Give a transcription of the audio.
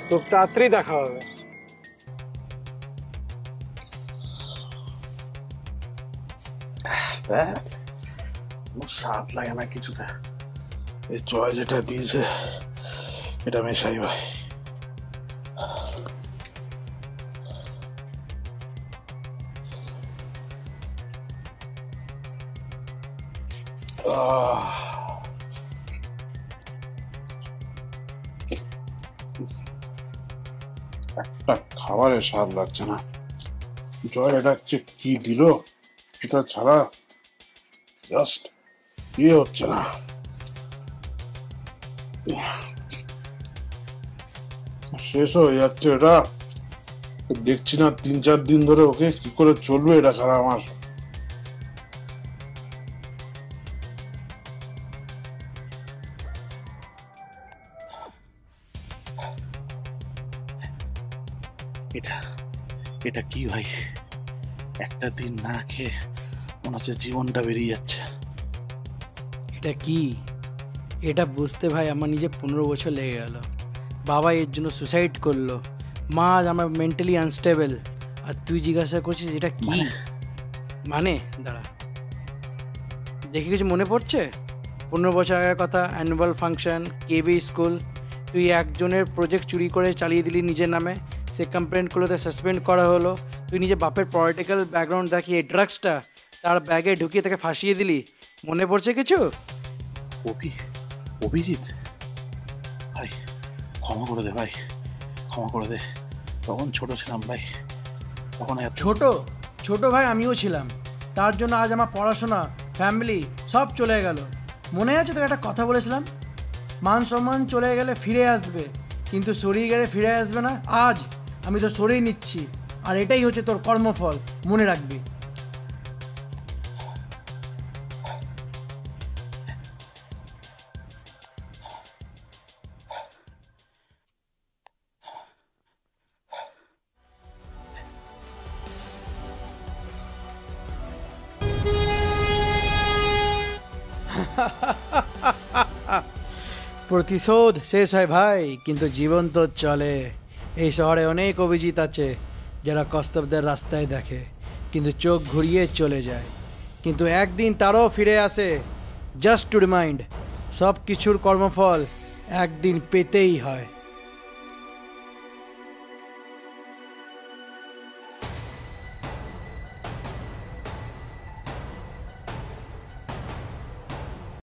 খুব তাড়াতাড়ি দেখা হবে। স্বাদ লাগে না কিছুতে। এই জয় যেটা দিয়েছে এটা মেশাই ভাই। একটা খাবারের স্বাদ লাগছে না। জয় এটা কি দিল, এটা ছাড়া জাস্ট হচ্ছে না। শেষ হয়ে যাচ্ছে এটা। দেখছি না 3-4 দিন ধরে ওকে কি করে চলবে এটা ছাড়া আমার। এটা এটা কি ভাই, একটা দিন না খেয়ে মনে হচ্ছে জীবনটা বেরিয়ে যাচ্ছে। এটা কি? এটা বুঝতে ভাই আমার নিজে 15 বছর লেগে গেল। বাবা এর জন্য সুসাইড করলো, মা আজ আমার মেন্টালি আনস্টেবল, আর তুই জিজ্ঞাসা করছিস এটা কি মানে? দাঁড়া, দেখে কিছু মনে পড়ছে? 15 বছর আগের কথা, অ্যানুয়াল ফাংশন, কেভি স্কুল, তুই একজনের প্রজেক্ট চুরি করে চালিয়ে দিলি নিজের নামে, সে কমপ্লেন করলো, তাই সাসপেন্ড করা হলো। তুই নিজে বাপের পলিটিক্যাল ব্যাকগ্রাউন্ড দেখিয়ে ড্রাগসটা তার ব্যাগে ঢুকিয়ে তাকে ফাঁসিয়ে দিলি। মনে পড়ছে কিছু? অভিজিৎ ভাই, ক্ষমা করে দে ভাই, ক্ষমা করে দে। তখন ছোট ছিলাম ভাই, তখন ছোট ভাই আমিও ছিলাম। তার জন্য আজ আমার পড়াশোনা, ফ্যামিলি সব চলে গেল। মনে আছে তোকে একটা কথা বলেছিলাম, মান সম্মান চলে গেলে ফিরে আসবে, কিন্তু সরিয়ে গেলে ফিরে আসবে না। আজ আমি তো সরিয়ে নিচ্ছি, আর এটাই হচ্ছে তোর কর্মফল, মনে রাখবি। প্রতিশোধ শেষ হয় ভাই, কিন্তু জীবন তো চলে। এই শহরে অনেক অভিজিৎ আছে যারা কস্তবদের রাস্তায় দেখে কিন্তু চোখ ঘুরিয়ে চলে যায়, কিন্তু একদিন তারাও ফিরে আসে। জাস্ট টু রিমাইন্ড, সব কিছুর কর্মফল একদিন পেতেই হয়।